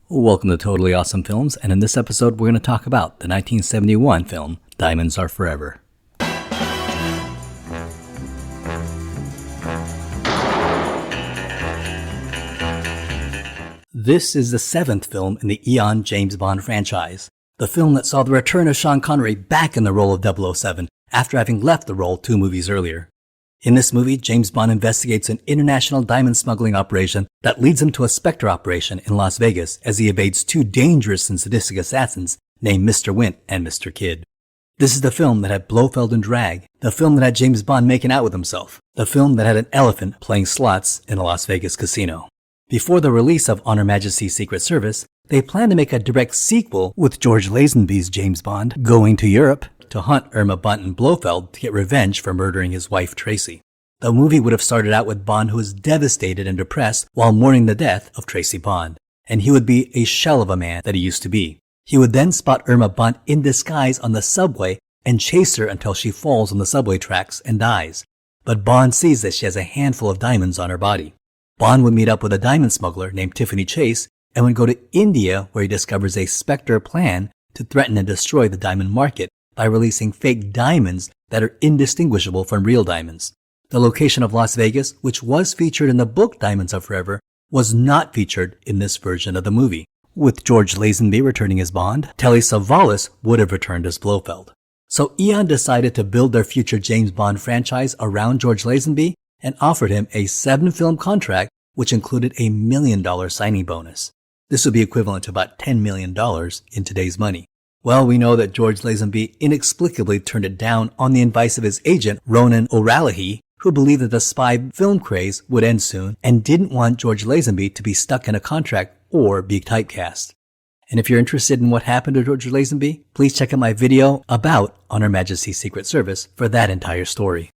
Welcome to Totally Awesome Films, and in this episode we're going to talk about the 1971 film, Diamonds Are Forever. This is the seventh film in the Eon James Bond franchise, the film that saw the return of Sean Connery back in the role of 007 after having left the role 2 movies earlier. In this movie, James Bond investigates an international diamond smuggling operation that leads him to a Spectre operation in Las Vegas as he evades 2 dangerous and sadistic assassins named Mr. Wint and Mr. Kidd. This is the film that had Blofeld and drag, the film that had James Bond making out with himself, the film that had an elephant playing slots in a Las Vegas casino. Before the release of On Her Majesty's Secret Service, they planned to make a direct sequel with George Lazenby's James Bond going to Europe to hunt Irma Bunt and Blofeld to get revenge for murdering his wife Tracy. The movie would have started out with Bond who was devastated and depressed while mourning the death of Tracy Bond, and he would be a shell of a man that he used to be. He would then spot Irma Bunt in disguise on the subway and chase her until she falls on the subway tracks and dies. But Bond sees that she has a handful of diamonds on her body. Bond would meet up with a diamond smuggler named Tiffany Chase and would go to India where he discovers a Spectre plan to threaten and destroy the diamond market by releasing fake diamonds that are indistinguishable from real diamonds. The location of Las Vegas, which was featured in the book Diamonds Are Forever, was not featured in this version of the movie. With George Lazenby returning as Bond, Telly Savalas would have returned as Blofeld. So Eon decided to build their future James Bond franchise around George Lazenby and offered him a 7-film contract which included a $1 million signing bonus. This would be equivalent to about $10 million in today's money. Well, we know that George Lazenby inexplicably turned it down on the advice of his agent, Ronan O'Rallagh, who believed that the spy film craze would end soon and didn't want George Lazenby to be stuck in a contract or be typecast. And if you're interested in what happened to George Lazenby, please check out my video about On Her Majesty's Secret Service for that entire story.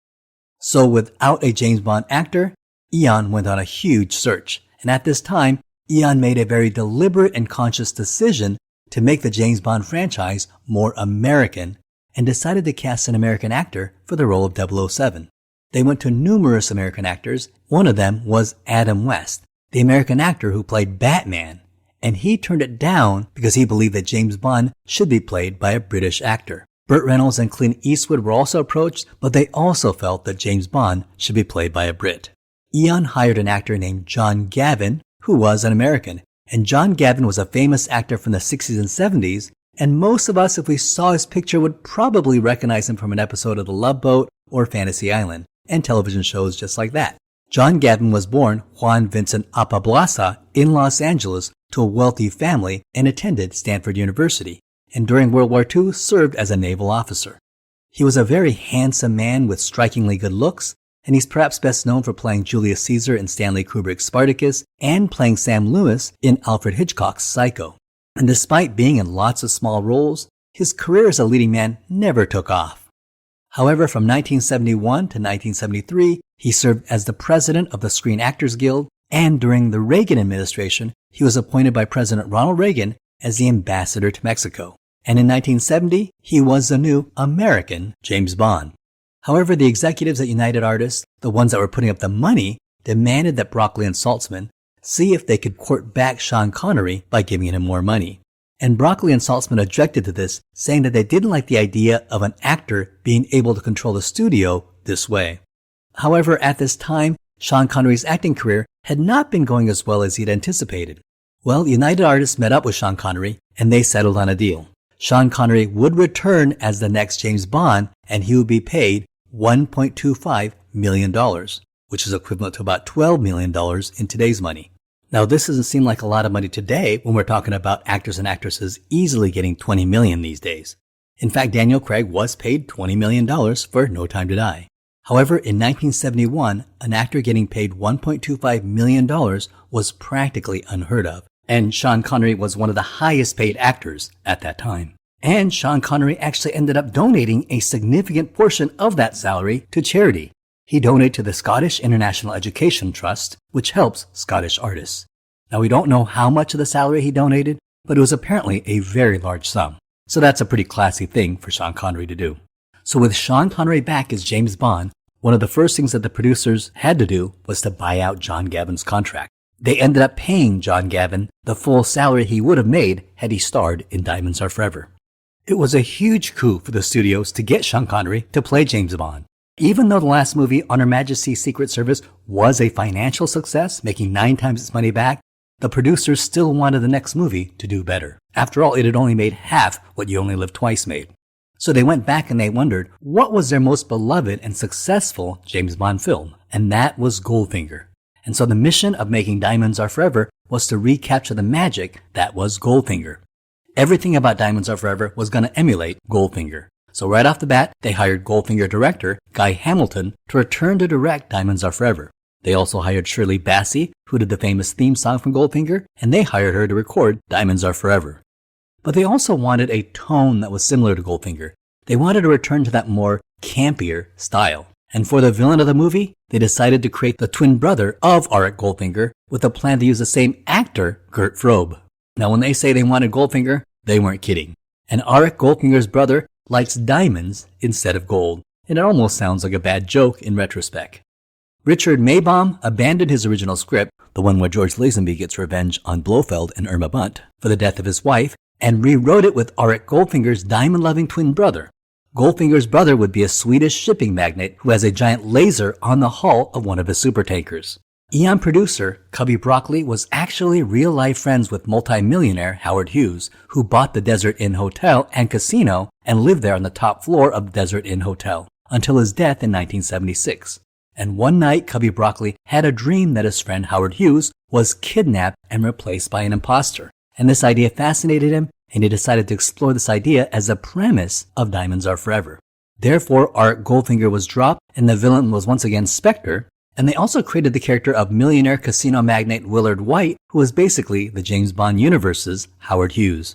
So without a James Bond actor, Eon went on a huge search. And at this time, Eon made a very deliberate and conscious decision to make the James Bond franchise more American and decided to cast an American actor for the role of 007. They went to numerous American actors. One of them was Adam West, the American actor who played Batman, and he turned it down because he believed that James Bond should be played by a British actor. Burt Reynolds and Clint Eastwood were also approached, but they also felt that James Bond should be played by a Brit. Eon hired an actor named John Gavin, who was an American, and John Gavin was a famous actor from the 60s and 70s, and most of us, if we saw his picture, would probably recognize him from an episode of The Love Boat or Fantasy Island, and television shows just like that. John Gavin was born Juan Vincent Apablasa in Los Angeles to a wealthy family and attended Stanford University, and during World War II served as a naval officer. He was a very handsome man with strikingly good looks, and he's perhaps best known for playing Julius Caesar in Stanley Kubrick's Spartacus and playing Sam Loomis in Alfred Hitchcock's Psycho. And despite being in lots of small roles, his career as a leading man never took off. However, from 1971 to 1973, he served as the president of the Screen Actors Guild, and during the Reagan administration, he was appointed by President Ronald Reagan as the ambassador to Mexico. And in 1970, he was the new American James Bond. However, the executives at United Artists, the ones that were putting up the money, demanded that Broccoli and Saltzman see if they could court back Sean Connery by giving him more money. And Broccoli and Saltzman objected to this, saying that they didn't like the idea of an actor being able to control the studio this way. However, at this time, Sean Connery's acting career had not been going as well as he'd anticipated. Well, United Artists met up with Sean Connery, and they settled on a deal. Sean Connery would return as the next James Bond, and he would be paid $1.25 million, which is equivalent to about $12 million in today's money. Now, this doesn't seem like a lot of money today when we're talking about actors and actresses easily getting $20 million these days. In fact, Daniel Craig was paid $20 million for No Time to Die. However, in 1971, an actor getting paid $1.25 million was practically unheard of, and Sean Connery was one of the highest paid actors at that time. And Sean Connery actually ended up donating a significant portion of that salary to charity. He donated to the Scottish International Education Trust, which helps Scottish artists. Now, we don't know how much of the salary he donated, but it was apparently a very large sum. So that's a pretty classy thing for Sean Connery to do. So with Sean Connery back as James Bond, one of the first things that the producers had to do was to buy out John Gavin's contract. They ended up paying John Gavin the full salary he would have made had he starred in Diamonds Are Forever. It was a huge coup for the studios to get Sean Connery to play James Bond. Even though the last movie, On Her Majesty's Secret Service, was a financial success, making 9 times its money back, the producers still wanted the next movie to do better. After all, it had only made half what You Only Live Twice made. So they went back and they wondered what was their most beloved and successful James Bond film, and that was Goldfinger. And so the mission of making Diamonds Are Forever was to recapture the magic that was Goldfinger. Everything about Diamonds Are Forever was going to emulate Goldfinger. So right off the bat, they hired Goldfinger director Guy Hamilton to return to direct Diamonds Are Forever. They also hired Shirley Bassey, who did the famous theme song from Goldfinger, and they hired her to record Diamonds Are Forever. But they also wanted a tone that was similar to Goldfinger. They wanted to return to that more campier style. And for the villain of the movie, they decided to create the twin brother of Auric Goldfinger with a plan to use the same actor, Gert Frobe. Now when they say they wanted Goldfinger, they weren't kidding. And Auric Goldfinger's brother likes diamonds instead of gold. And it almost sounds like a bad joke in retrospect. Richard Maibaum abandoned his original script, the one where George Lazenby gets revenge on Blofeld and Irma Bunt for the death of his wife, and rewrote it with Auric Goldfinger's diamond-loving twin brother. Goldfinger's brother would be a Swedish shipping magnate who has a giant laser on the hull of one of his supertankers. Eon producer Cubby Broccoli was actually real-life friends with multi-millionaire Howard Hughes, who bought the Desert Inn Hotel and Casino and lived there on the top floor of the Desert Inn Hotel until his death in 1976. And one night, Cubby Broccoli had a dream that his friend Howard Hughes was kidnapped and replaced by an imposter. And this idea fascinated him, and he decided to explore this idea as a premise of Diamonds Are Forever. Therefore, Art Goldfinger was dropped, and the villain was once again Spectre, and they also created the character of millionaire casino magnate Willard White, who was basically the James Bond universe's Howard Hughes.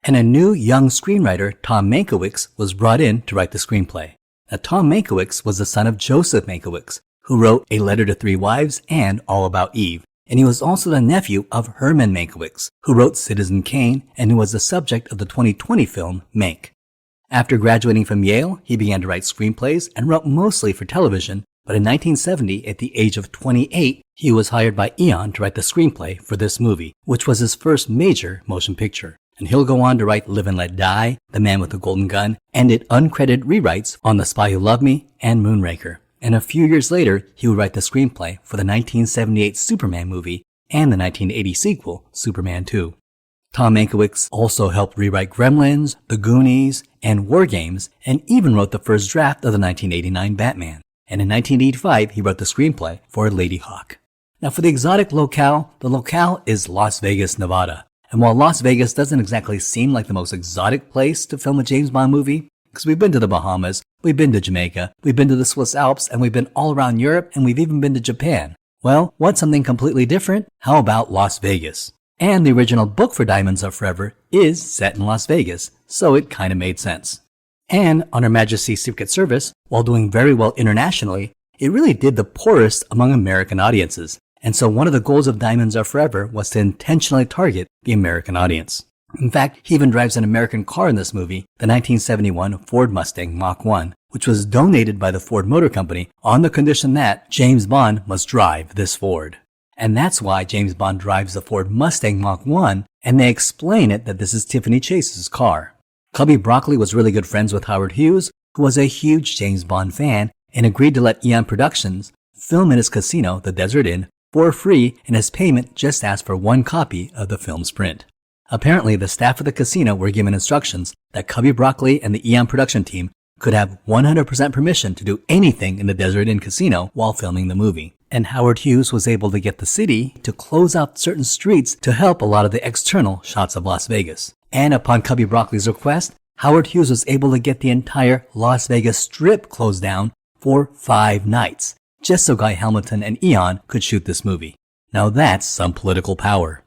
And a new young screenwriter, Tom Mankiewicz, was brought in to write the screenplay. Now, Tom Mankiewicz was the son of Joseph Mankiewicz, who wrote A Letter to Three Wives and All About Eve. And he was also the nephew of Herman Mankiewicz, who wrote Citizen Kane and who was the subject of the 2020 film Mank. After graduating from Yale, he began to write screenplays and wrote mostly for television, but in 1970, at the age of 28, he was hired by Eon to write the screenplay for this movie, which was his first major motion picture. And he'll go on to write Live and Let Die, The Man with the Golden Gun, and did uncredited rewrites on The Spy Who Loved Me and Moonraker. And a few years later, he would write the screenplay for the 1978 Superman movie and the 1980 sequel, Superman 2. Tom Mankiewicz also helped rewrite Gremlins, The Goonies, and War Games, and even wrote the first draft of the 1989 Batman. And in 1985, he wrote the screenplay for Lady Hawk. Now for the exotic locale, the locale is Las Vegas, Nevada. And while Las Vegas doesn't exactly seem like the most exotic place to film a James Bond movie, because we've been to the Bahamas, we've been to Jamaica, we've been to the Swiss Alps, and we've been all around Europe, and we've even been to Japan. Well, want something completely different? How about Las Vegas? And the original book for Diamonds Are Forever is set in Las Vegas, so it kind of made sense. And On Her Majesty's Secret Service, while doing very well internationally, it really did the poorest among American audiences. And so one of the goals of Diamonds Are Forever was to intentionally target the American audience. In fact, he even drives an American car in this movie, the 1971 Ford Mustang Mach 1, which was donated by the Ford Motor Company on the condition that James Bond must drive this Ford. And that's why James Bond drives the Ford Mustang Mach 1, and they explain it that this is Tiffany Chase's car. Cubby Broccoli was really good friends with Howard Hughes, who was a huge James Bond fan, and agreed to let Eon Productions film in his casino, the Desert Inn, for free, and as payment just asked for one copy of the film's print. Apparently, the staff of the casino were given instructions that Cubby Broccoli and the Eon production team could have 100% permission to do anything in the Desert Inn casino while filming the movie. And Howard Hughes was able to get the city to close out certain streets to help a lot of the external shots of Las Vegas. And upon Cubby Broccoli's request, Howard Hughes was able to get the entire Las Vegas Strip closed down for 5 nights, just so Guy Hamilton and Eon could shoot this movie. Now that's some political power.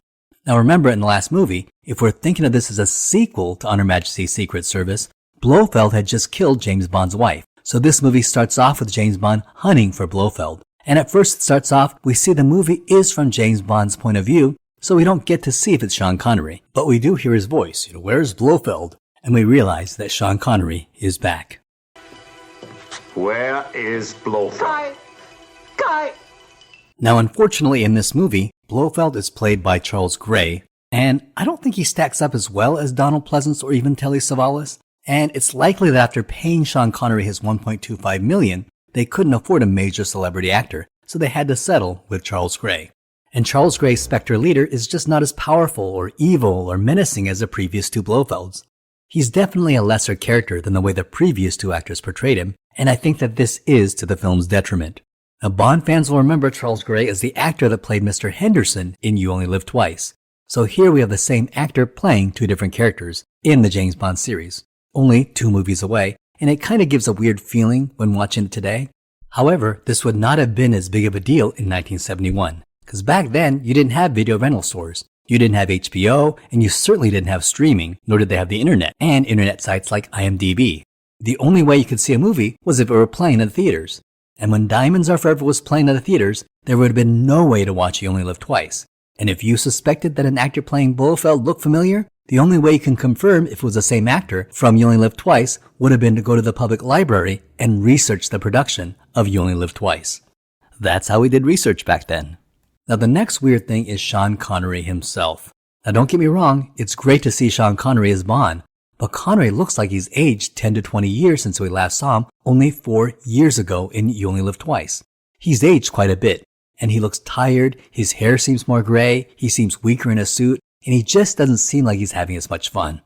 Now remember, in the last movie, if we're thinking of this as a sequel to On Her Majesty's Secret Service, Blofeld had just killed James Bond's wife. So this movie starts off with James Bond hunting for Blofeld. And at first it starts off, we see the movie is from James Bond's point of view, so we don't get to see if it's Sean Connery. But we do hear his voice, where's Blofeld? And we realize that Sean Connery is back. Where is Blofeld? Guy! Now, unfortunately, in this movie, Blofeld is played by Charles Gray, and I don't think he stacks up as well as Donald Pleasance or even Telly Savalas, and it's likely that after paying Sean Connery his $1.25 million, they couldn't afford a major celebrity actor, so they had to settle with Charles Gray. And Charles Gray's Spectre leader is just not as powerful or evil or menacing as the previous two Blofelds. He's definitely a lesser character than the way the previous two actors portrayed him, and I think that this is to the film's detriment. Now, Bond fans will remember Charles Gray as the actor that played Mr. Henderson in You Only Live Twice. So here we have the same actor playing two different characters in the James Bond series, only 2 movies away, and it kind of gives a weird feeling when watching it today. However, this would not have been as big of a deal in 1971, because back then you didn't have video rental stores, you didn't have HBO, and you certainly didn't have streaming, nor did they have the internet and internet sites like IMDb. The only way you could see a movie was if it were playing in the theaters. And when Diamonds Are Forever was playing in the theaters, there would have been no way to watch You Only Live Twice. And if you suspected that an actor playing Blofeld looked familiar, the only way you can confirm if it was the same actor from You Only Live Twice would have been to go to the public library and research the production of You Only Live Twice. That's how we did research back then. Now, the next weird thing is Sean Connery himself. Now, don't get me wrong, it's great to see Sean Connery as Bond, but Connery looks like he's aged 10 to 20 years since we last saw him only 4 years ago in You Only Live Twice. He's aged quite a bit, and he looks tired, his hair seems more gray, he seems weaker in a suit, and he just doesn't seem like he's having as much fun.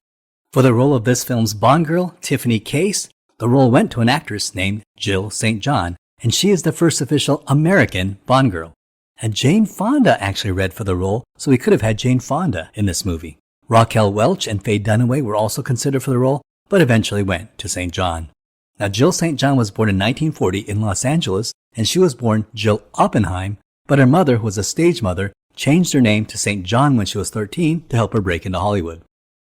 For the role of this film's Bond girl, Tiffany Case, the role went to an actress named Jill St. John, and she is the first official American Bond girl. And Jane Fonda actually read for the role, so we could have had Jane Fonda in this movie. Raquel Welch and Faye Dunaway were also considered for the role, but eventually went to St. John. Now, Jill St. John was born in 1940 in Los Angeles, and she was born Jill Oppenheim, but her mother, who was a stage mother, changed her name to St. John when she was 13 to help her break into Hollywood.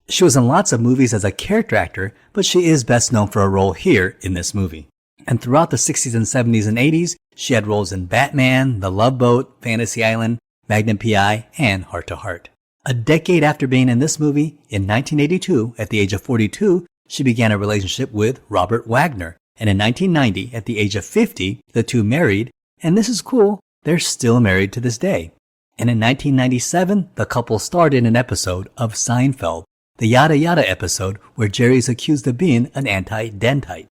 She was in lots of movies as a character actor, but she is best known for a role here in this movie. And throughout the 60s and 70s and 80s, she had roles in Batman, The Love Boat, Fantasy Island, Magnum P.I., and Heart to Heart. A decade after being in this movie, in 1982, at the age of 42, she began a relationship with Robert Wagner. And in 1990, at the age of 50, the two married, and this is cool, they're still married to this day. And in 1997, the couple starred in an episode of Seinfeld, the Yada Yada episode where Jerry is accused of being an anti-dentite.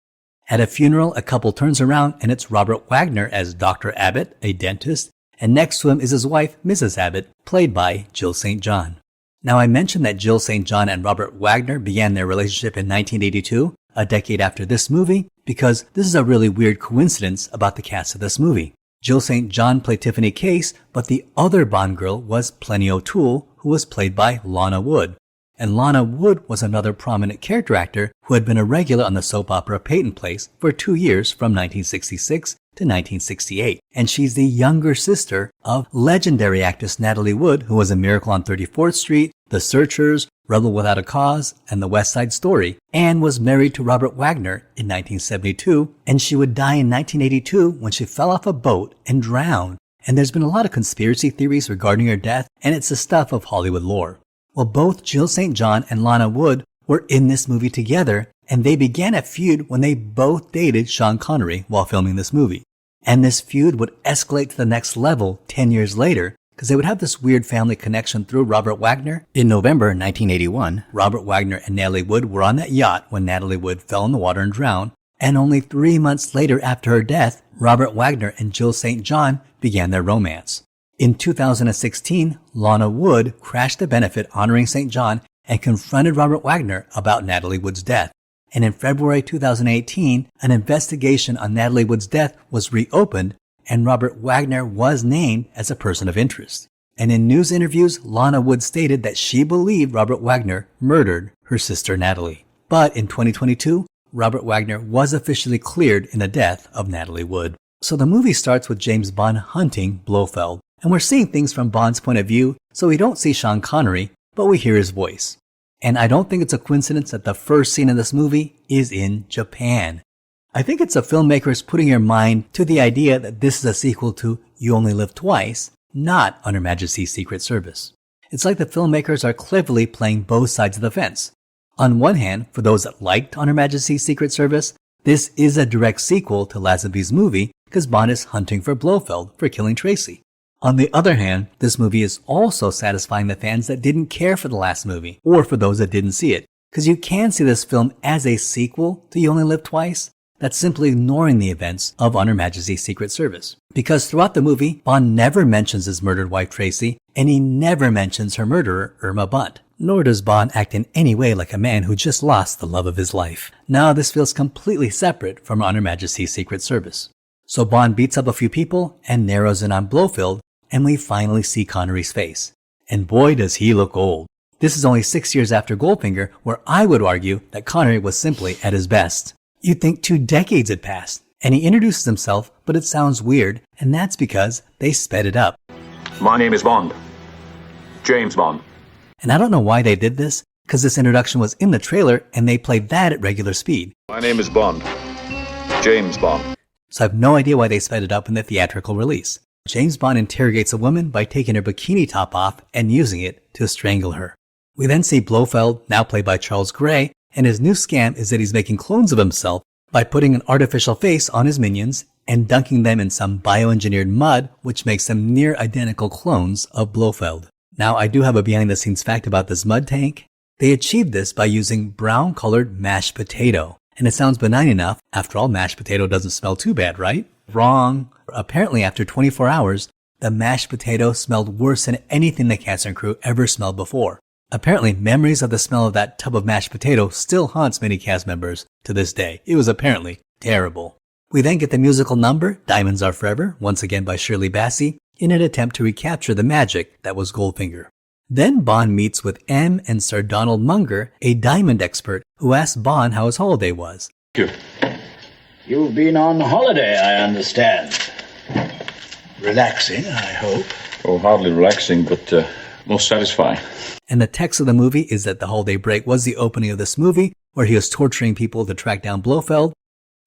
At a funeral, a couple turns around and it's Robert Wagner as Dr. Abbott, a dentist, and next to him is his wife, Mrs. Abbott, played by Jill St. John. Now, I mentioned that Jill St. John and Robert Wagner began their relationship in 1982, a decade after this movie, because this is a really weird coincidence about the cast of this movie. Jill St. John played Tiffany Case, but the other Bond girl was Plenty O'Toole, who was played by Lana Wood. And Lana Wood was another prominent character actor who had been a regular on the soap opera Peyton Place for 2 years from 1966 to 1968. And she's the younger sister of legendary actress Natalie Wood, who was in Miracle on 34th Street, The Searchers, Rebel Without a Cause, and The West Side Story, and was married to Robert Wagner in 1972, and she would die in 1982 when she fell off a boat and drowned. And there's been a lot of conspiracy theories regarding her death, and it's the stuff of Hollywood lore. Well, both Jill St. John and Lana Wood were in this movie together, and they began a feud when they both dated Sean Connery while filming this movie. And this feud would escalate to the next level 10 years later, because they would have this weird family connection through Robert Wagner. In November 1981, Robert Wagner and Natalie Wood were on that yacht when Natalie Wood fell in the water and drowned, and only 3 months later after her death, Robert Wagner and Jill St. John began their romance. In 2016, Lana Wood crashed a benefit honoring St. John and confronted Robert Wagner about Natalie Wood's death. And in February 2018, an investigation on Natalie Wood's death was reopened, and Robert Wagner was named as a person of interest. And in news interviews, Lana Wood stated that she believed Robert Wagner murdered her sister Natalie. But in 2022, Robert Wagner was officially cleared in the death of Natalie Wood. So the movie starts with James Bond hunting Blofeld. And we're seeing things from Bond's point of view, so we don't see Sean Connery, but we hear his voice. And I don't think it's a coincidence that the first scene in this movie is in Japan. I think it's the filmmakers putting your mind to the idea that this is a sequel to You Only Live Twice, not On Her Majesty's Secret Service. It's like the filmmakers are cleverly playing both sides of the fence. On one hand, for those that liked On Her Majesty's Secret Service, this is a direct sequel to Lazenby's movie because Bond is hunting for Blofeld for killing Tracy. On the other hand, this movie is also satisfying the fans that didn't care for the last movie, or for those that didn't see it, because you can see this film as a sequel to You Only Live Twice that's simply ignoring the events of On Her Majesty's Secret Service. Because throughout the movie, Bond never mentions his murdered wife Tracy, and he never mentions her murderer, Irma Bunt. Nor does Bond act in any way like a man who just lost the love of his life. No, this feels completely separate from On Her Majesty's Secret Service. So Bond beats up a few people and narrows in on Blofeld, and we finally see Connery's face. And boy does he look old. This is only 6 years after Goldfinger, where I would argue that Connery was simply at his best. You'd think 2 decades had passed, and he introduces himself, but it sounds weird, and that's because they sped it up. My name is Bond. James Bond. And I don't know why they did this, because this introduction was in the trailer, and they played that at regular speed. My name is Bond. James Bond. So I have no idea why they sped it up in the theatrical release. James Bond interrogates a woman by taking her bikini top off and using it to strangle her. We then see Blofeld, now played by Charles Gray, and his new scam is that he's making clones of himself by putting an artificial face on his minions and dunking them in some bioengineered mud, which makes them near identical clones of Blofeld. Now, I do have a behind-the-scenes fact about this mud tank. They achieved this by using brown-colored mashed potato. And it sounds benign enough. After all, mashed potato doesn't smell too bad, right? Wrong. Apparently, after 24 hours, the mashed potato smelled worse than anything the cast and crew ever smelled before. Apparently, memories of the smell of that tub of mashed potato still haunts many cast members to this day. It was apparently terrible. We then get the musical number, Diamonds Are Forever, once again by Shirley Bassey, in an attempt to recapture the magic that was Goldfinger. Then Bond meets with M and Sir Donald Munger, a diamond expert, who asks Bond how his holiday was. You've been on holiday, I understand. Relaxing, I hope. Oh, hardly relaxing, but most satisfying. And the text of the movie is that the holiday break was the opening of this movie, where he was torturing people to track down Blofeld.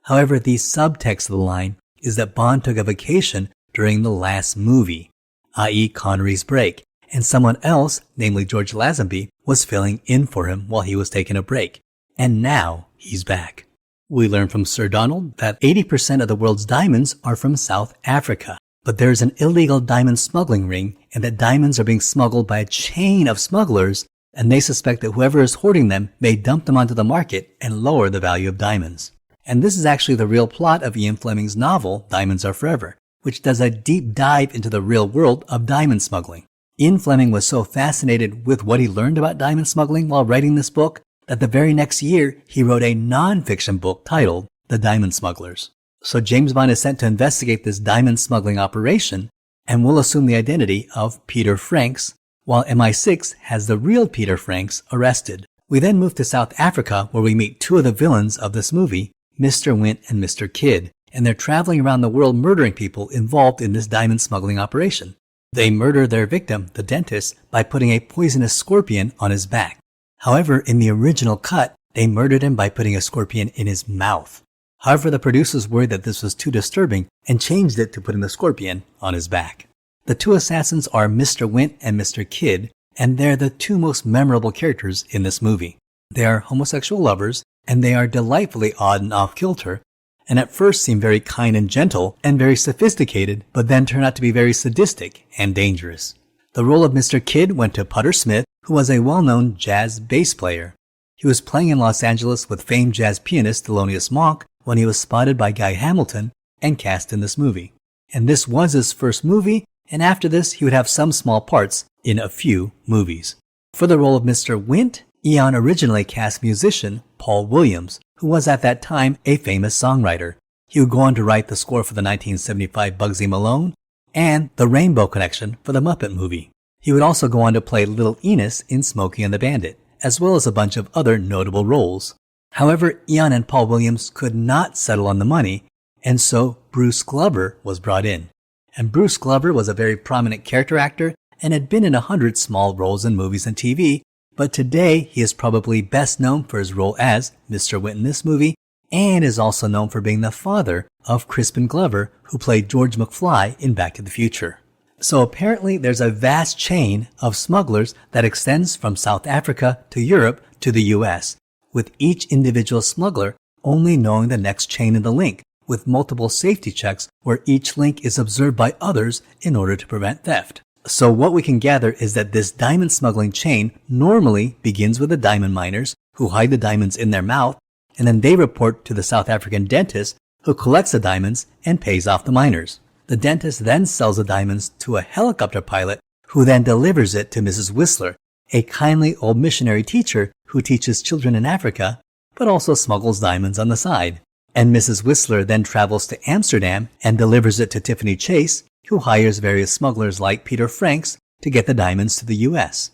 However, the subtext of the line is that Bond took a vacation during the last movie, i.e. Connery's break, and someone else, namely George Lazenby, was filling in for him while he was taking a break. And now he's back. We learn from Sir Donald that 80% of the world's diamonds are from South Africa. But there's an illegal diamond smuggling ring, and that diamonds are being smuggled by a chain of smugglers, and they suspect that whoever is hoarding them may dump them onto the market and lower the value of diamonds. And this is actually the real plot of Ian Fleming's novel, Diamonds Are Forever, which does a deep dive into the real world of diamond smuggling. Ian Fleming was so fascinated with what he learned about diamond smuggling while writing this book that the very next year he wrote a non-fiction book titled The Diamond Smugglers. So James Bond is sent to investigate this diamond smuggling operation and will assume the identity of Peter Franks, while MI6 has the real Peter Franks arrested. We then move to South Africa, where we meet 2 of the villains of this movie, Mr. Wint and Mr. Kidd, and they're traveling around the world murdering people involved in this diamond smuggling operation. They murder their victim, the dentist, by putting a poisonous scorpion on his back. However, in the original cut, they murdered him by putting a scorpion in his mouth. However, the producers worried that this was too disturbing and changed it to putting the scorpion on his back. The 2 assassins are Mr. Wint and Mr. Kidd, and they're the 2 most memorable characters in this movie. They are homosexual lovers, and they are delightfully odd and off-kilter, and at first seem very kind and gentle and very sophisticated, but then turn out to be very sadistic and dangerous. The role of Mr. Kidd went to Putter Smith, who was a well-known jazz bass player. He was playing in Los Angeles with famed jazz pianist Thelonious Monk when he was spotted by Guy Hamilton and cast in this movie. And this was his first movie, and after this he would have some small parts in a few movies. For the role of Mr. Wint, Eon originally cast musician Paul Williams, who was at that time a famous songwriter. He would go on to write the score for the 1975 Bugsy Malone and The Rainbow Connection for the Muppet movie. He would also go on to play Little Enos in Smokey and the Bandit, as well as a bunch of other notable roles. However, Eon and Paul Williams could not settle on the money, and so Bruce Glover was brought in. And Bruce Glover was a very prominent character actor and had been in 100 small roles in movies and TV, but today he is probably best known for his role as Mr. Wint in this movie, and is also known for being the father of Crispin Glover, who played George McFly in Back to the Future. So apparently there's a vast chain of smugglers that extends from South Africa to Europe to the US, with each individual smuggler only knowing the next chain in the link, with multiple safety checks where each link is observed by others in order to prevent theft. So what we can gather is that this diamond smuggling chain normally begins with the diamond miners who hide the diamonds in their mouth, and then they report to the South African dentist who collects the diamonds and pays off the miners. The dentist then sells the diamonds to a helicopter pilot who then delivers it to Mrs. Whistler, a kindly old missionary teacher who teaches children in Africa, but also smuggles diamonds on the side. And Mrs. Whistler then travels to Amsterdam and delivers it to Tiffany Chase, who hires various smugglers like Peter Franks to get the diamonds to the U.S.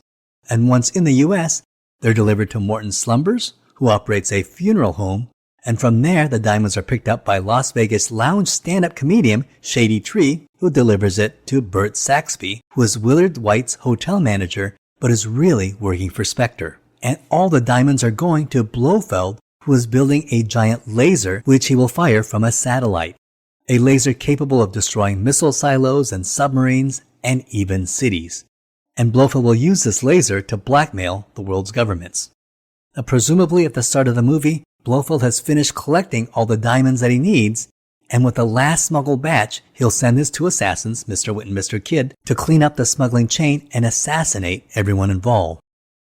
And once in the U.S., they're delivered to Morton Slumbers, who operates a funeral home, and from there the diamonds are picked up by Las Vegas lounge stand-up comedian Shady Tree, who delivers it to Bert Saxby, who is Willard White's hotel manager but is really working for Spectre. And all the diamonds are going to Blofeld, who is building a giant laser which he will fire from a satellite. A laser capable of destroying missile silos and submarines and even cities. And Blofeld will use this laser to blackmail the world's governments. Now, presumably at the start of the movie, Blofeld has finished collecting all the diamonds that he needs, and with the last smuggled batch, he'll send his two assassins, Mr. Wint and Mr. Kidd, to clean up the smuggling chain and assassinate everyone involved.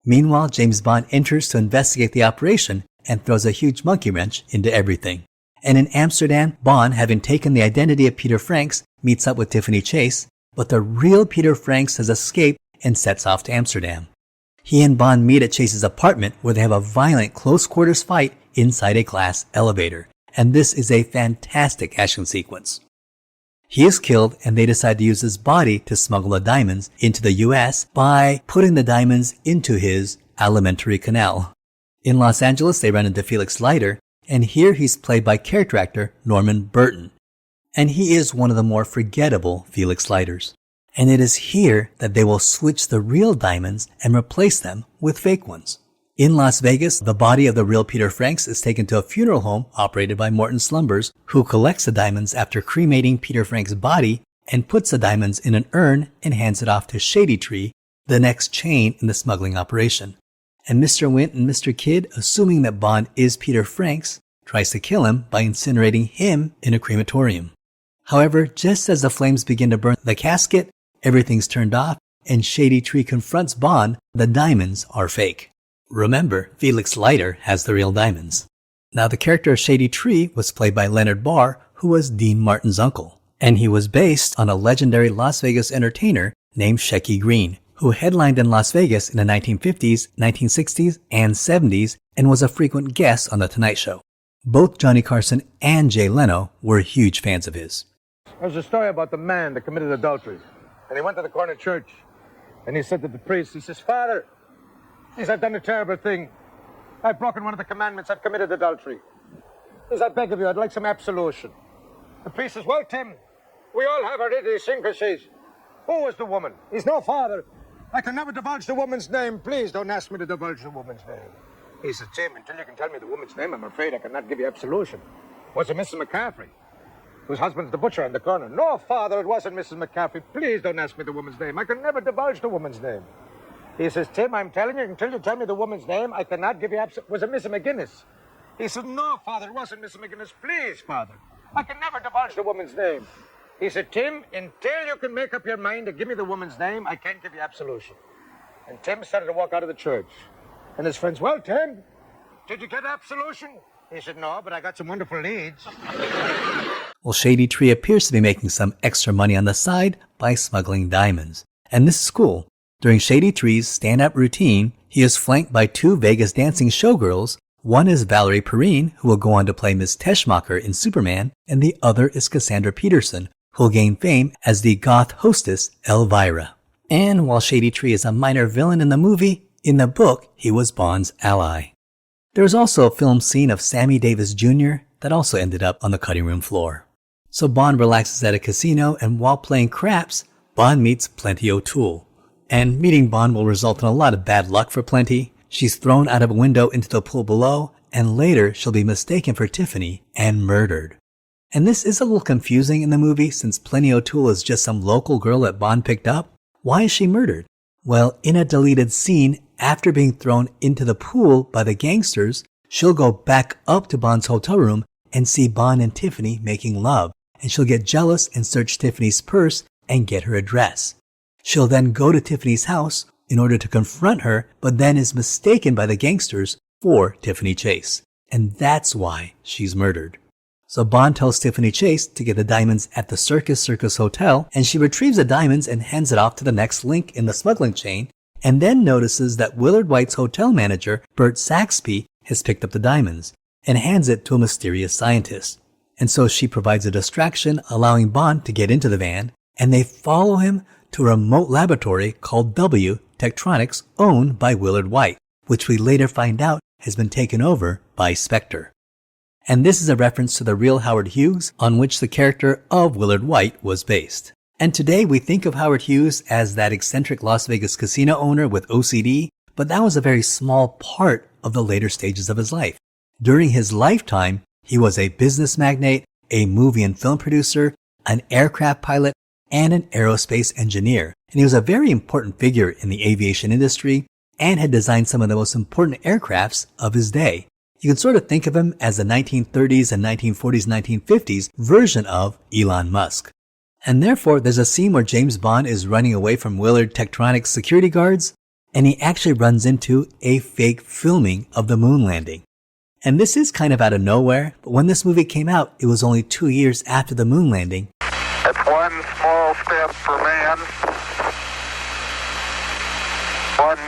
Meanwhile, James Bond enters to investigate the operation and throws a huge monkey wrench into everything. And in Amsterdam, Bond, having taken the identity of Peter Franks, meets up with Tiffany Chase, but the real Peter Franks has escaped and sets off to Amsterdam. He and Bond meet at Chase's apartment where they have a violent close-quarters fight inside a glass elevator, and this is a fantastic action sequence. He is killed, and they decide to use his body to smuggle the diamonds into the U.S. by putting the diamonds into his alimentary canal. In Los Angeles, they run into Felix Leiter, and here he's played by character actor Norman Burton. And he is one of the more forgettable Felix Leiters. And it is here that they will switch the real diamonds and replace them with fake ones. In Las Vegas, the body of the real Peter Franks is taken to a funeral home operated by Morton Slumbers, who collects the diamonds after cremating Peter Franks' body and puts the diamonds in an urn and hands it off to Shady Tree, the next chain in the smuggling operation. And Mr. Wint and Mr. Kidd, assuming that Bond is Peter Franks, tries to kill him by incinerating him in a crematorium. However, just as the flames begin to burn the casket, everything's turned off and Shady Tree confronts Bond. The diamonds are fake. Remember, Felix Leiter has the real diamonds. Now, the character of Shady Tree was played by Leonard Barr, who was Dean Martin's uncle. And he was based on a legendary Las Vegas entertainer named Shecky Greene, who headlined in Las Vegas in the 1950s, 1960s, and 70s, and was a frequent guest on The Tonight Show. Both Johnny Carson and Jay Leno were huge fans of his. There's a story about the man that committed adultery. And he went to the corner church, and he said to the priest, he says, "Father," he says, "I've done a terrible thing. I've broken one of the commandments. I've committed adultery. He says, I beg of you, I'd like some absolution." The priest says, "Well, Tim, we all have our idiosyncrasies. Who was the woman?" He's, "No, Father, I can never divulge the woman's name. Please don't ask me to divulge the woman's name." He says, "Tim, until you can tell me the woman's name, I'm afraid I cannot give you absolution. Was it Mrs. McCaffrey, whose husband's the butcher on the corner?" "No, Father, it wasn't Mrs. McCaffrey. Please don't ask me the woman's name. I can never divulge the woman's name." He says, "Tim, I'm telling you, until you tell me the woman's name, I cannot give you absolution." "Was it Mrs. McGinnis?" He said, "No, Father, it wasn't Mrs. McGinnis. Please, Father, I can never divulge the woman's name." He said, "Tim, until you can make up your mind to give me the woman's name, I can't give you absolution." And Tim started to walk out of the church. And his friends, "Well, Tim, did you get absolution?" He said, "No, but I got some wonderful leads." Well, Shady Tree appears to be making some extra money on the side by smuggling diamonds. And this is cool. During Shady Tree's stand-up routine, he is flanked by two Vegas dancing showgirls. One is Valerie Perrine, who will go on to play Ms. Teschmacher in Superman, and the other is Cassandra Peterson, who will gain fame as the goth hostess Elvira. And while Shady Tree is a minor villain in the movie, in the book, he was Bond's ally. There is also a film scene of Sammy Davis Jr. that also ended up on the cutting room floor. So Bond relaxes at a casino, and while playing craps, Bond meets Plenty O'Toole. And meeting Bond will result in a lot of bad luck for Plenty. She's thrown out of a window into the pool below, and later she'll be mistaken for Tiffany and murdered. And this is a little confusing in the movie since Plenty O'Toole is just some local girl that Bond picked up. Why is she murdered? Well, in a deleted scene, after being thrown into the pool by the gangsters, she'll go back up to Bond's hotel room and see Bond and Tiffany making love, and she'll get jealous and search Tiffany's purse and get her address. She'll then go to Tiffany's house in order to confront her, but then is mistaken by the gangsters for Tiffany Chase. And that's why she's murdered. So Bond tells Tiffany Chase to get the diamonds at the Circus Hotel, and she retrieves the diamonds and hands it off to the next link in the smuggling chain, and then notices that Willard White's hotel manager, Bert Saxby, has picked up the diamonds and hands it to a mysterious scientist. And so she provides a distraction, allowing Bond to get into the van, and they follow him to a remote laboratory called TWF&x, owned by Willard White, which we later find out has been taken over by Spectre. And this is a reference to the real Howard Hughes, on which the character of Willard White was based. And today we think of Howard Hughes as that eccentric Las Vegas casino owner with OCD, but that was a very small part of the later stages of his life. During his lifetime, he was a business magnate, a movie and film producer, an aircraft pilot, and an aerospace engineer. And he was a very important figure in the aviation industry and had designed some of the most important aircrafts of his day. You can sort of think of him as the 1930s and 1940s, 1950s version of Elon Musk. And therefore, there's a scene where James Bond is running away from Willard Tektronix security guards, and he actually runs into a fake filming of the moon landing. And this is kind of out of nowhere, but when this movie came out, it was only 2 years after the moon landing. It's one small step for man, one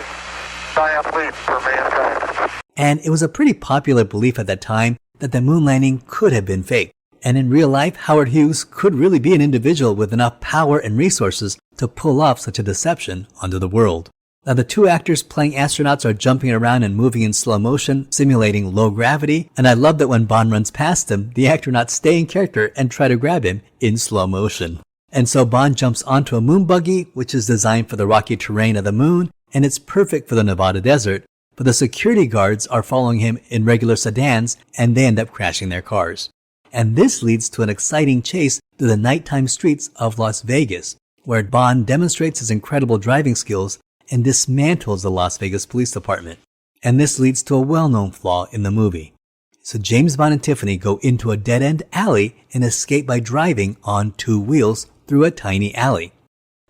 giant leap for mankind. And it was a pretty popular belief at that time that the moon landing could have been fake. And in real life, Howard Hughes could really be an individual with enough power and resources to pull off such a deception onto the world. Now, the two actors playing astronauts are jumping around and moving in slow motion, simulating low gravity. And I love that when Bond runs past them, the astronauts stay in character and try to grab him in slow motion. And so Bond jumps onto a moon buggy, which is designed for the rocky terrain of the moon, and it's perfect for the Nevada desert. But the security guards are following him in regular sedans, and they end up crashing their cars. And this leads to an exciting chase through the nighttime streets of Las Vegas, where Bond demonstrates his incredible driving skills and dismantles the Las Vegas Police Department. And this leads to a well-known flaw in the movie. So James Bond and Tiffany go into a dead-end alley and escape by driving on two wheels through a tiny alley.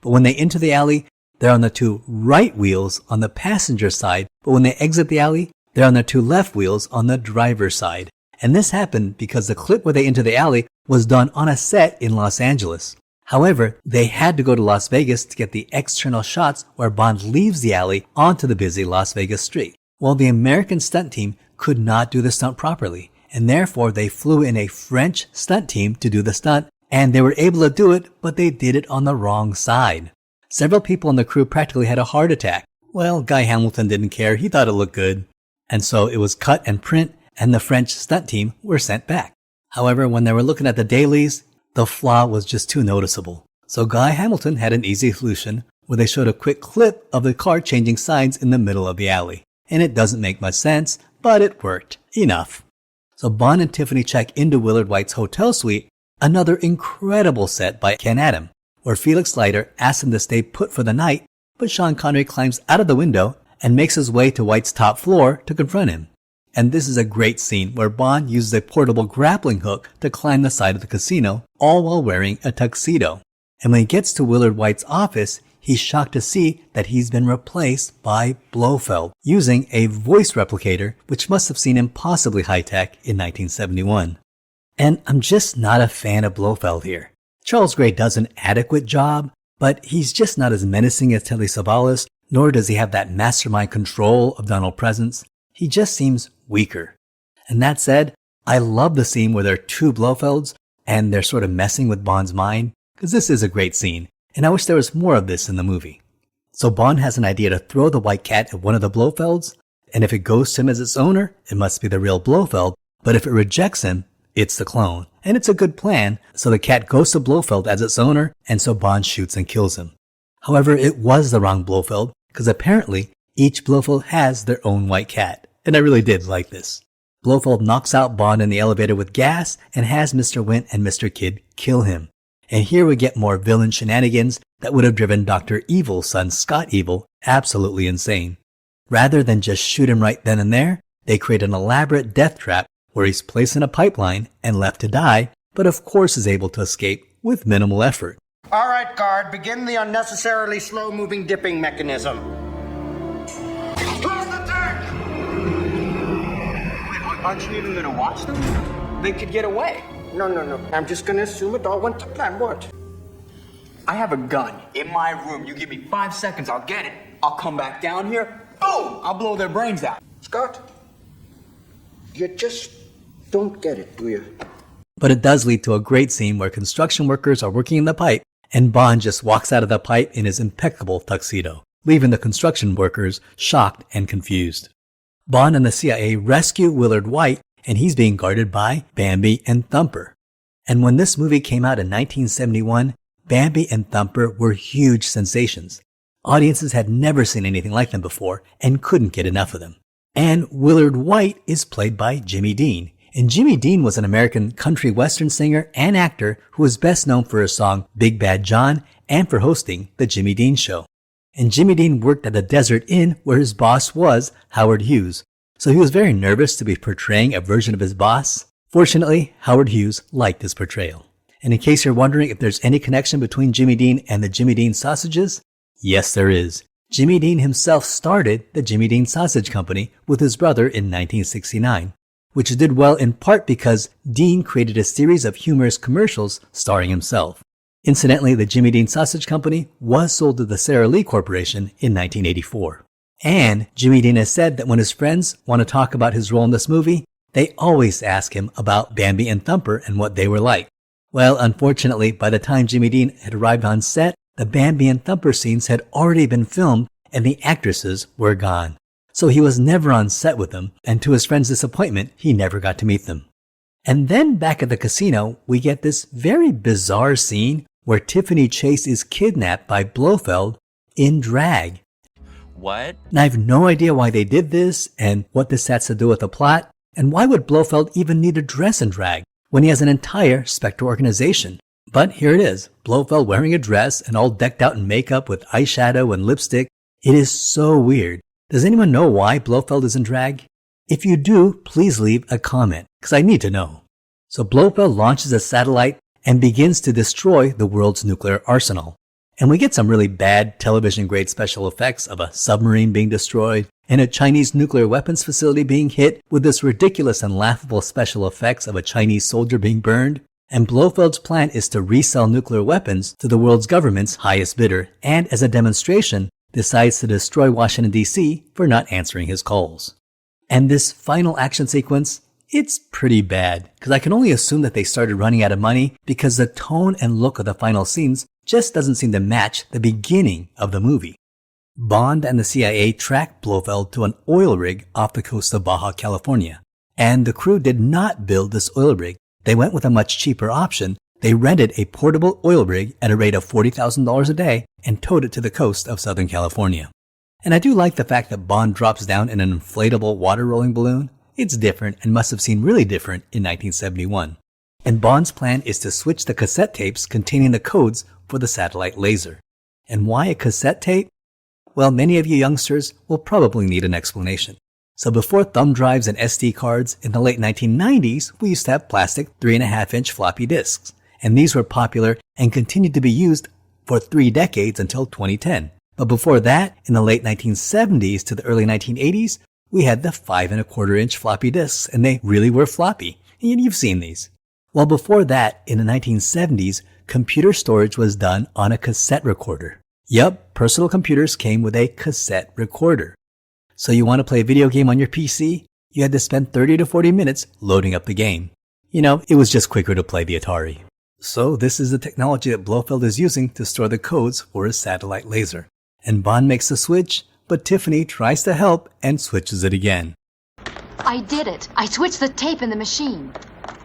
But when they enter the alley, they're on the two right wheels on the passenger side, but when they exit the alley, they're on their two left wheels on the driver's side. And this happened because the clip where they enter the alley was done on a set in Los Angeles. However, they had to go to Las Vegas to get the external shots where Bond leaves the alley onto the busy Las Vegas street. Well, the American stunt team could not do the stunt properly, and therefore they flew in a French stunt team to do the stunt, and they were able to do it, but they did it on the wrong side. Several people on the crew practically had a heart attack. Well, Guy Hamilton didn't care. He thought it looked good. And so it was cut and print, and the French stunt team were sent back. However, when they were looking at the dailies, the flaw was just too noticeable. So Guy Hamilton had an easy solution where they showed a quick clip of the car changing sides in the middle of the alley. And it doesn't make much sense, but it worked. Enough. So Bond and Tiffany check into Willard White's hotel suite, another incredible set by Ken Adam, where Felix Leiter asks him to stay put for the night, but Sean Connery climbs out of the window and makes his way to White's top floor to confront him. And this is a great scene where Bond uses a portable grappling hook to climb the side of the casino, all while wearing a tuxedo. And when he gets to Willard White's office, he's shocked to see that he's been replaced by Blofeld, using a voice replicator, which must have seemed impossibly high-tech in 1971. And I'm just not a fan of Blofeld here. Charles Gray does an adequate job, but he's just not as menacing as Telly Savalas, nor does he have that mastermind control of Donald Pleasance. He just seems weaker. And that said, I love the scene where there are two Blofelds and they're sort of messing with Bond's mind, because this is a great scene, and I wish there was more of this in the movie. So Bond has an idea to throw the white cat at one of the Blofelds, and if it goes to him as its owner, it must be the real Blofeld, but if it rejects him, it's the clone. And it's a good plan, so the cat goes to Blofeld as its owner, and so Bond shoots and kills him. However, it was the wrong Blofeld, because apparently each Blofeld has their own white cat. And I really did like this. Blofeld knocks out Bond in the elevator with gas and has Mr. Wint and Mr. Kidd kill him. And here we get more villain shenanigans that would have driven Dr. Evil's son Scott Evil absolutely insane. Rather than just shoot him right then and there, they create an elaborate death trap where he's placed in a pipeline and left to die, but of course is able to escape with minimal effort. All right, guard, begin the unnecessarily slow-moving dipping mechanism. Close the tank! Wait, aren't you even gonna watch them? They could get away. No. I'm just gonna assume it all went to plan. What? I have a gun in my room. You give me 5 seconds, I'll get it. I'll come back down here. Boom! I'll blow their brains out. Scott, you just don't get it, do you? But it does lead to a great scene where construction workers are working in the pipe and Bond just walks out of the pipe in his impeccable tuxedo, leaving the construction workers shocked and confused. Bond and the CIA rescue Willard White, and he's being guarded by Bambi and Thumper. And when this movie came out in 1971, Bambi and Thumper were huge sensations. Audiences had never seen anything like them before and couldn't get enough of them. And Willard White is played by Jimmy Dean. And Jimmy Dean was an American country western singer and actor who was best known for his song Big Bad John and for hosting The Jimmy Dean Show. And Jimmy Dean worked at the Desert Inn where his boss was Howard Hughes. So he was very nervous to be portraying a version of his boss. Fortunately, Howard Hughes liked his portrayal. And in case you're wondering if there's any connection between Jimmy Dean and the Jimmy Dean sausages, yes there is. Jimmy Dean himself started the Jimmy Dean Sausage Company with his brother in 1969, which did well in part because Dean created a series of humorous commercials starring himself. Incidentally, the Jimmy Dean Sausage Company was sold to the Sara Lee Corporation in 1984. And Jimmy Dean has said that when his friends want to talk about his role in this movie, they always ask him about Bambi and Thumper and what they were like. Well, unfortunately, by the time Jimmy Dean had arrived on set, the Bambi and Thumper scenes had already been filmed and the actresses were gone. So he was never on set with them, and to his friend's disappointment, he never got to meet them. And then back at the casino, we get this very bizarre scene where Tiffany Chase is kidnapped by Blofeld in drag. What? And I have no idea why they did this and what this has to do with the plot, and why would Blofeld even need to dress in drag when he has an entire Spectre organization? But here it is, Blofeld wearing a dress and all decked out in makeup with eyeshadow and lipstick. It is so weird. Does anyone know why Blofeld is in drag? If you do, please leave a comment, because I need to know. So Blofeld launches a satellite and begins to destroy the world's nuclear arsenal. And we get some really bad television-grade special effects of a submarine being destroyed and a Chinese nuclear weapons facility being hit with this ridiculous and laughable special effects of a Chinese soldier being burned. And Blofeld's plan is to resell nuclear weapons to the world's government's highest bidder, and as a demonstration, decides to destroy Washington, D.C. for not answering his calls. And this final action sequence, it's pretty bad, because I can only assume that they started running out of money because the tone and look of the final scenes just doesn't seem to match the beginning of the movie. Bond and the CIA tracked Blofeld to an oil rig off the coast of Baja California. And the crew did not build this oil rig. They went with a much cheaper option. They rented a portable oil rig at a rate of $40,000 a day and towed it to the coast of Southern California. And I do like the fact that Bond drops down in an inflatable water rolling balloon. It's different and must have seemed really different in 1971. And Bond's plan is to switch the cassette tapes containing the codes for the satellite laser. And why a cassette tape? Well, many of you youngsters will probably need an explanation. So before thumb drives and SD cards, in the late 1990s, we used to have plastic 3.5-inch floppy disks. And these were popular and continued to be used for 3 decades until 2010. But before that, in the late 1970s to the early 1980s, we had the 5.25-inch floppy disks, and they really were floppy. And you've seen these. Well, before that, in the 1970s, computer storage was done on a cassette recorder. Yup, personal computers came with a cassette recorder. So you want to play a video game on your PC? You had to spend 30 to 40 minutes loading up the game. You know, it was just quicker to play the Atari. So this is the technology that Blofeld is using to store the codes for his satellite laser. And Bond makes the switch, but Tiffany tries to help and switches it again. I did it. I switched the tape in the machine.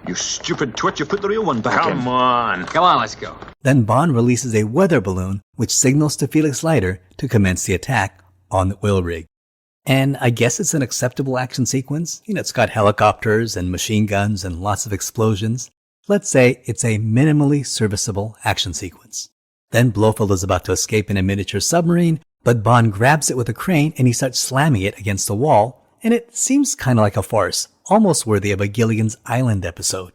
You stupid twit, you put the real one back in. Come on, let's go. Then Bond releases a weather balloon which signals to Felix Leiter to commence the attack on the oil rig. And I guess it's an acceptable action sequence. You know, it's got helicopters and machine guns and lots of explosions. Let's say it's a minimally serviceable action sequence. Then Blofeld is about to escape in a miniature submarine, but Bond grabs it with a crane and he starts slamming it against the wall, and it seems kind of like a farce, almost worthy of a Gilligan's Island episode.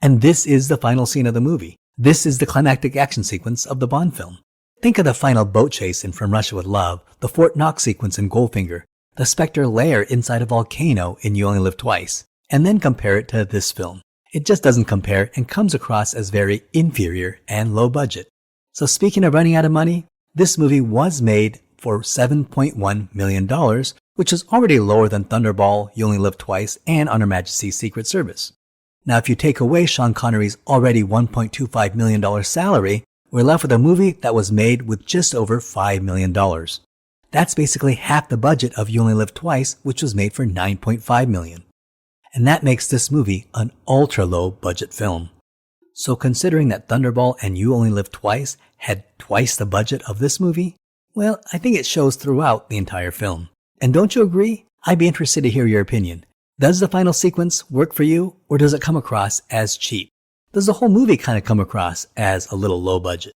And this is the final scene of the movie. This is the climactic action sequence of the Bond film. Think of the final boat chase in From Russia with Love, the Fort Knox sequence in Goldfinger, the Spectre lair inside a volcano in You Only Live Twice, and then compare it to this film. It just doesn't compare and comes across as very inferior and low budget. So speaking of running out of money, this movie was made for $7.1 million, which is already lower than Thunderball, You Only Live Twice, and On Her Majesty's Secret Service. Now, if you take away Sean Connery's already $1.25 million salary, we're left with a movie that was made with just over $5 million. That's basically half the budget of You Only Live Twice, which was made for $9.5 million. And that makes this movie an ultra-low budget film. So considering that Thunderball and You Only Live Twice had twice the budget of this movie, well, I think it shows throughout the entire film. And don't you agree? I'd be interested to hear your opinion. Does the final sequence work for you, or does it come across as cheap? Does the whole movie kind of come across as a little low budget?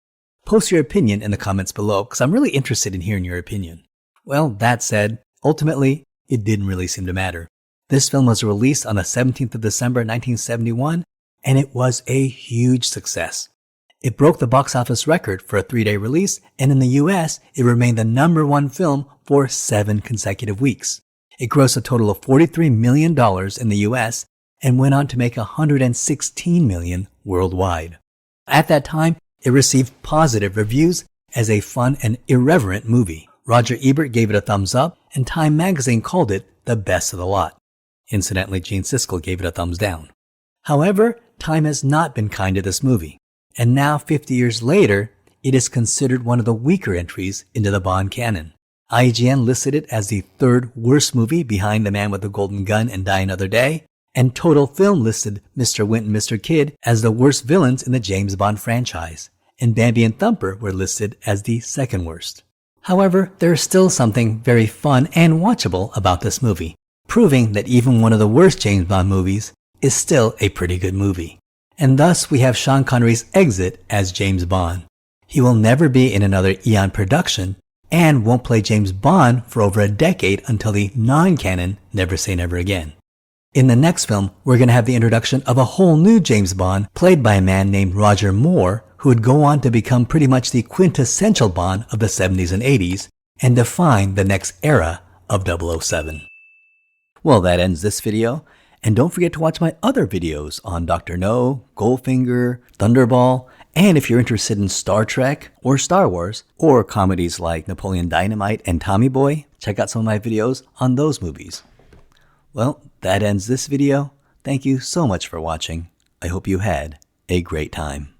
Post your opinion in the comments below, because I'm really interested in hearing your opinion. Well, that said, ultimately, it didn't really seem to matter. This film was released on the 17th of December 1971, and it was a huge success. It broke the box office record for a 3-day release, and in the US, it remained the #1 film for 7 consecutive weeks. It grossed a total of $43 million in the US and went on to make $116 million worldwide. At that time, it received positive reviews as a fun and irreverent movie. Roger Ebert gave it a thumbs up, and Time magazine called it the best of the lot. Incidentally, Gene Siskel gave it a thumbs down. However, Time has not been kind to this movie, and now 50 years later, it is considered one of the weaker entries into the Bond canon. IGN listed it as the 3rd worst movie behind The Man with the Golden Gun and Die Another Day, and Total Film listed Mr. Wint and Mr. Kidd as the worst villains in the James Bond franchise, and Bambi and Thumper were listed as the 2nd worst. However, there is still something very fun and watchable about this movie, proving that even one of the worst James Bond movies is still a pretty good movie. And thus we have Sean Connery's exit as James Bond. He will never be in another Eon production, and won't play James Bond for over a decade until the non-canon Never Say Never Again. In the next film, we're going to have the introduction of a whole new James Bond played by a man named Roger Moore, who would go on to become pretty much the quintessential Bond of the 70s and 80s and define the next era of 007. Well, that ends this video, and don't forget to watch my other videos on Dr. No, Goldfinger, Thunderball, and if you're interested in Star Trek or Star Wars, or comedies like Napoleon Dynamite and Tommy Boy, check out some of my videos on those movies. Well, that ends this video. Thank you so much for watching. I hope you had a great time.